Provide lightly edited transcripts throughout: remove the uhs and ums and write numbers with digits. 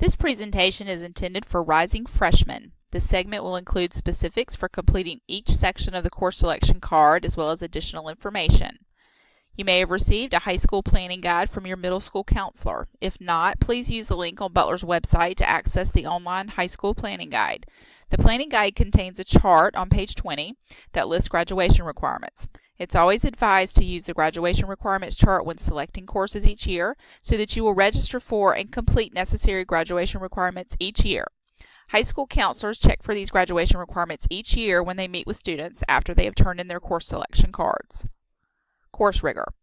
This presentation is intended for rising freshmen. This segment will include specifics for completing each section of the course selection card as well as additional information. You may have received a high school planning guide from your middle school counselor. If not, please use the link on Butler's website to access the online high school planning guide. The planning guide contains a chart on page 20 that lists graduation requirements. It's always advised to use the graduation requirements chart when selecting courses each year so that you will register for and complete necessary graduation requirements each year. High school counselors check for these graduation requirements each year when they meet with students after they have turned in their course selection cards. Course rigor.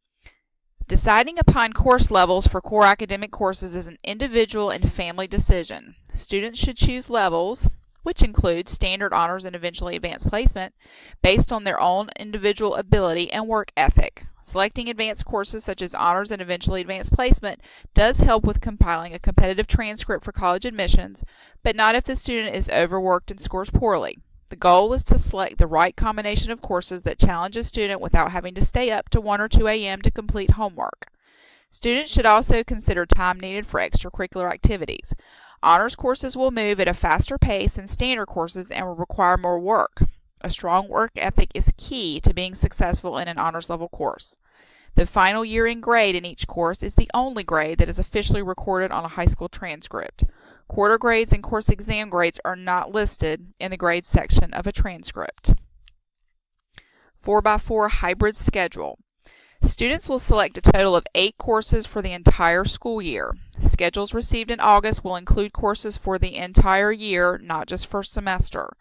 Deciding upon course levels for core academic courses is an individual and family decision. Students should choose levels, which include standard, honors, and eventually advanced placement, based on their own individual ability and work ethic. Selecting advanced courses such as honors and eventually advanced placement does help with compiling a competitive transcript for college admissions, but not if the student is overworked and scores poorly. The goal is to select the right combination of courses that challenge a student without having to stay up to 1 or 2 a.m. to complete homework. Students should also consider time needed for extracurricular activities. Honors courses will move at a faster pace than standard courses and will require more work. A strong work ethic is key to being successful in an honors level course. The final year-end grade in each course is the only grade that is officially recorded on a high school transcript. Quarter grades and course exam grades are not listed in the grades section of a transcript. 4x4 hybrid schedule. Students will select a total of 8 courses for the entire school year. Schedules received in August will include courses for the entire year, not just first semester.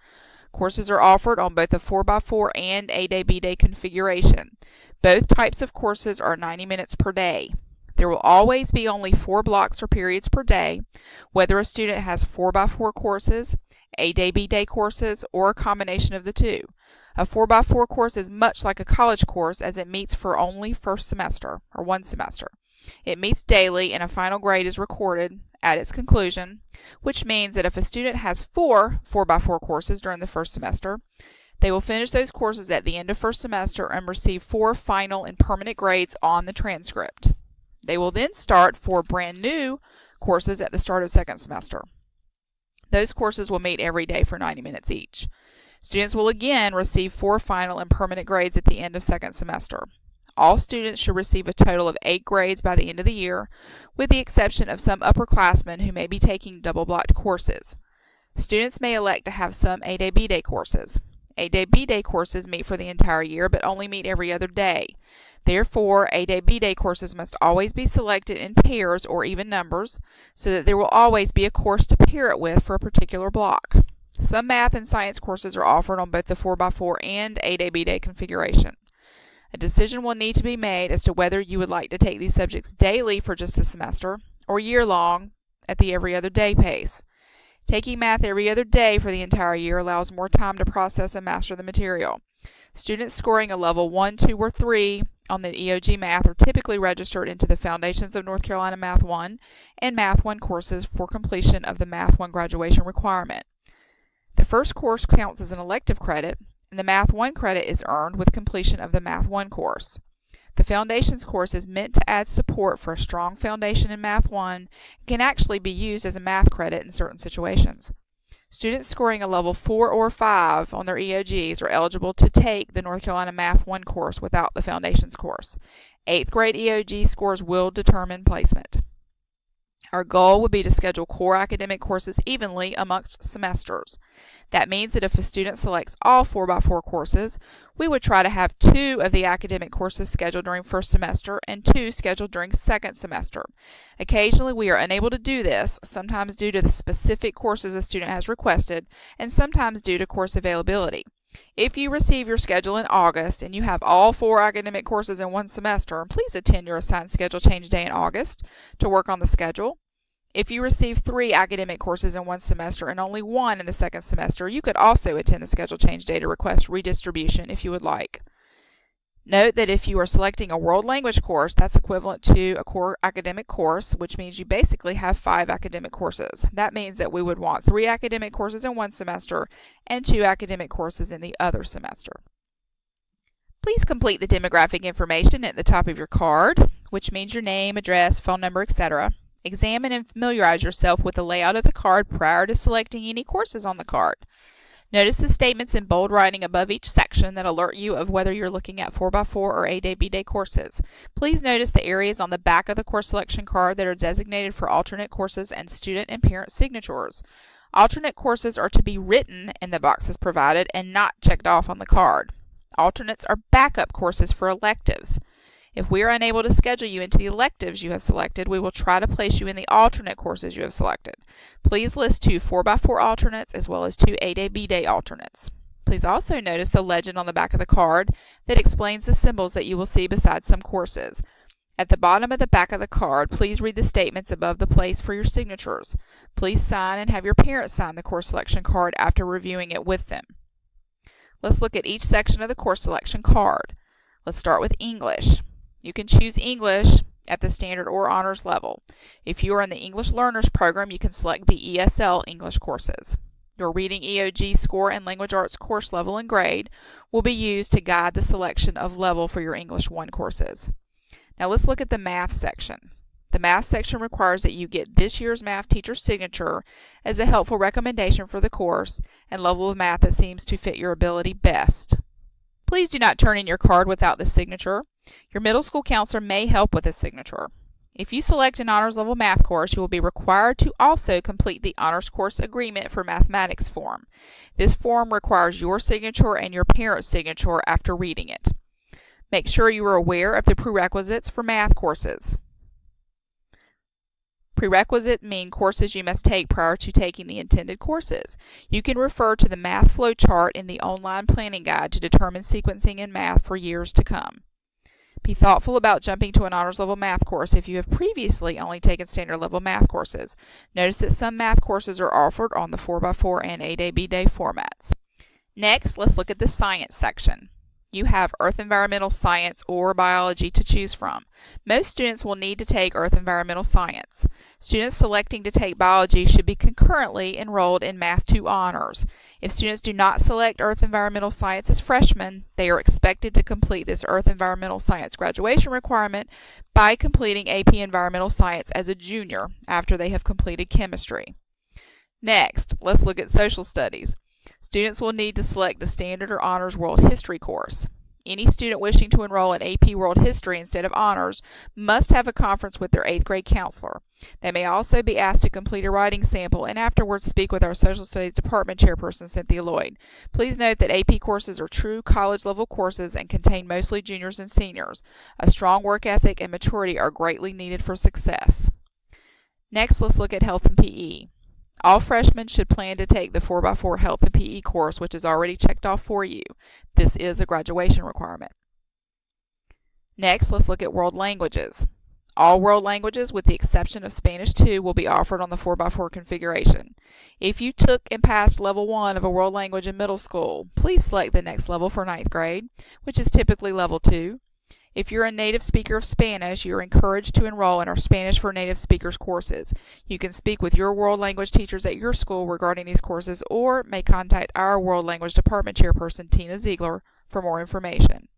Courses are offered on both a 4x4 and A-Day, B-Day configuration. Both types of courses are 90 minutes per day. There will always be only 4 blocks or periods per day, whether a student has 4x4 courses, A-Day, B-Day courses, or a combination of the two. A 4x4 course is much like a college course as it meets for only first semester, or 1 semester. It meets daily and a final grade is recorded at its conclusion, which means that if a student has 4 4x4 courses during the first semester, they will finish those courses at the end of first semester and receive 4 final and permanent grades on the transcript. They will then start 4 brand new courses at the start of second semester. Those courses will meet every day for 90 minutes each. Students will again receive 4 final and permanent grades at the end of second semester. All students should receive a total of 8 grades by the end of the year, with the exception of some upperclassmen who may be taking double-blocked courses. Students may elect to have some A-Day, B-Day courses. A-Day, B-Day courses meet for the entire year but only meet every other day. Therefore, A-Day, B-Day courses must always be selected in pairs or even numbers so that there will always be a course to pair it with for a particular block. Some math and science courses are offered on both the 4x4 and A-Day, B-Day configuration. A decision will need to be made as to whether you would like to take these subjects daily for just a semester or year-long at the every other day pace. Taking math every other day for the entire year allows more time to process and master the material. Students scoring a level 1, 2, or 3 on the EOG Math are typically registered into the Foundations of North Carolina Math 1 and Math 1 courses for completion of the Math 1 graduation requirement. The first course counts as an elective credit, and the Math 1 credit is earned with completion of the Math 1 course. The Foundations course is meant to add support for a strong foundation in Math 1 and can actually be used as a math credit in certain situations. Students scoring a level 4 or 5 on their EOGs are eligible to take the North Carolina Math 1 course without the Foundations course. 8th grade EOG scores will determine placement. Our goal would be to schedule core academic courses evenly amongst semesters. That means that if a student selects all 4x4 courses, we would try to have 2 of the academic courses scheduled during first semester and 2 scheduled during second semester. Occasionally we are unable to do this, sometimes due to the specific courses a student has requested, and sometimes due to course availability. If you receive your schedule in August and you have all 4 academic courses in 1 semester, please attend your assigned schedule change day in August to work on the schedule. If you receive 3 academic courses in 1 semester and only 1 in the second semester, you could also attend the schedule change day to request redistribution if you would like. Note that if you are selecting a world language course, that's equivalent to a core academic course, which means you basically have 5 academic courses. That means that we would want 3 academic courses in 1 semester and 2 academic courses in the other semester. Please complete the demographic information at the top of your card, which means your name, address, phone number, etc., Examine and familiarize yourself with the layout of the card prior to selecting any courses on the card. Notice the statements in bold writing above each section that alert you of whether you're looking at 4x4 or A-Day, B-Day courses. Please notice the areas on the back of the course selection card that are designated for alternate courses and student and parent signatures. Alternate courses are to be written in the boxes provided and not checked off on the card. Alternates are backup courses for electives. If we are unable to schedule you into the electives you have selected, we will try to place you in the alternate courses you have selected. Please list 2 4x4 alternates as well as 2 A-Day, B-Day alternates. Please also notice the legend on the back of the card that explains the symbols that you will see beside some courses. At the bottom of the back of the card, please read the statements above the place for your signatures. Please sign and have your parents sign the course selection card after reviewing it with them. Let's look at each section of the course selection card. Let's start with English. You can choose English at the standard or honors level. If you are in the English Learners program, you can select the ESL English courses. Your Reading EOG score and Language Arts course level and grade will be used to guide the selection of level for your English 1 courses. Now let's look at the Math section. The Math section requires that you get this year's math teacher's signature as a helpful recommendation for the course and level of math that seems to fit your ability best. Please do not turn in your card without the signature. Your middle school counselor may help with a signature. If you select an honors level math course, you will be required to also complete the honors course agreement for mathematics form. This form requires your signature and your parent's signature after reading it. Make sure you are aware of the prerequisites for math courses. Prerequisites mean courses you must take prior to taking the intended courses. You can refer to the math flow chart in the online planning guide to determine sequencing in math for years to come. Be thoughtful about jumping to an honors level math course if you have previously only taken standard level math courses. Notice that some math courses are offered on the 4x4 and A-Day, B-Day formats. Next, let's look at the science section. You have Earth Environmental Science or Biology to choose from. Most students will need to take Earth Environmental Science. Students selecting to take Biology should be concurrently enrolled in Math 2 Honors. If students do not select Earth Environmental Science as freshmen, they are expected to complete this Earth Environmental Science graduation requirement by completing AP Environmental Science as a junior after they have completed chemistry. Next, let's look at Social Studies. Students will need to select a standard or honors world history course. Any student wishing to enroll in AP World History instead of honors must have a conference with their 8th grade counselor. They may also be asked to complete a writing sample and afterwards speak with our Social Studies Department Chairperson, Cynthia Lloyd. Please note that AP courses are true college-level courses and contain mostly juniors and seniors. A strong work ethic and maturity are greatly needed for success. Next, let's look at Health and PE. All freshmen should plan to take the 4x4 Health and PE course, which is already checked off for you. This is a graduation requirement. Next, let's look at world languages. All world languages, with the exception of Spanish 2, will be offered on the 4x4 configuration. If you took and passed level 1 of a world language in middle school, please select the next level for 9th grade, which is typically level 2. If you're a native speaker of Spanish, you are encouraged to enroll in our Spanish for Native Speakers courses. You can speak with your world language teachers at your school regarding these courses or may contact our World Language Department Chairperson, Tina Ziegler, for more information.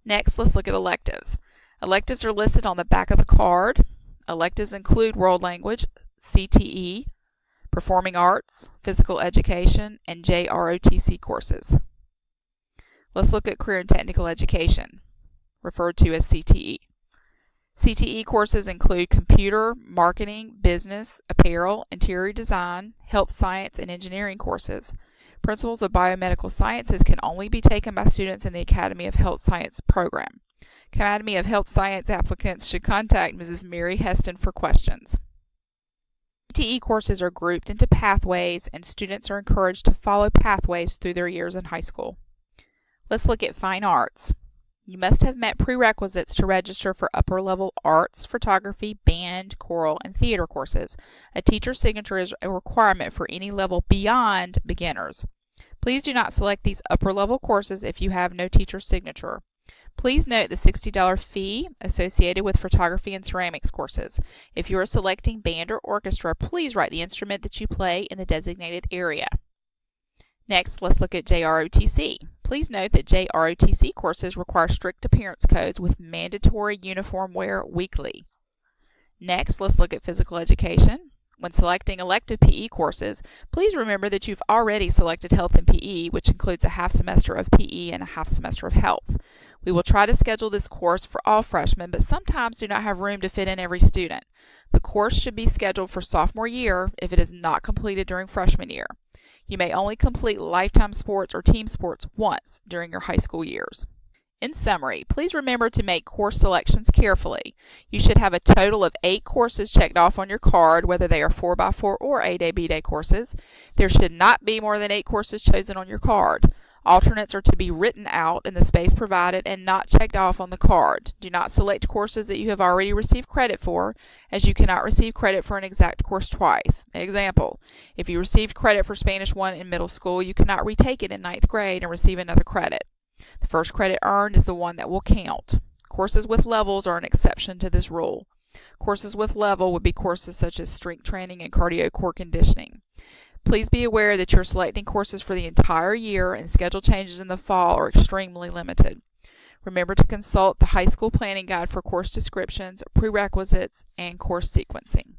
Next, let's look at electives. Electives are listed on the back of the card. Electives include World Language, CTE, Performing Arts, Physical Education, and JROTC courses. Let's look at Career and Technical Education, referred to as CTE. CTE courses include computer, marketing, business, apparel, interior design, health science, and engineering courses. Principles of Biomedical Sciences can only be taken by students in the Academy of Health Science program. Academy of Health Science applicants should contact Mrs. Mary Heston for questions. CTE courses are grouped into pathways, and students are encouraged to follow pathways through their years in high school. Let's look at Fine Arts. You must have met prerequisites to register for upper-level arts, photography, band, choral, and theater courses. A teacher's signature is a requirement for any level beyond beginners. Please do not select these upper-level courses if you have no teacher's signature. Please note the $60 fee associated with photography and ceramics courses. If you are selecting band or orchestra, please write the instrument that you play in the designated area. Next, let's look at JROTC. Please note that JROTC courses require strict appearance codes with mandatory uniform wear weekly. Next, let's look at physical education. When selecting elective PE courses, please remember that you've already selected health and PE, which includes a half semester of PE and a half semester of health. We will try to schedule this course for all freshmen, but sometimes do not have room to fit in every student. The course should be scheduled for sophomore year if it is not completed during freshman year. You may only complete lifetime sports or team sports once during your high school years. In summary, please remember to make course selections carefully. You should have a total of 8 courses checked off on your card, whether they are 4x4 or A-Day, B-Day courses. There should not be more than 8 courses chosen on your card. Alternates are to be written out in the space provided and not checked off on the card. Do not select courses that you have already received credit for, as you cannot receive credit for an exact course twice. Example, if you received credit for Spanish 1 in middle school, you cannot retake it in 9th grade and receive another credit. The first credit earned is the one that will count. Courses with levels are an exception to this rule. Courses with level would be courses such as strength training and cardio core conditioning. Please be aware that you're selecting courses for the entire year and schedule changes in the fall are extremely limited. Remember to consult the high school planning guide for course descriptions, prerequisites, and course sequencing.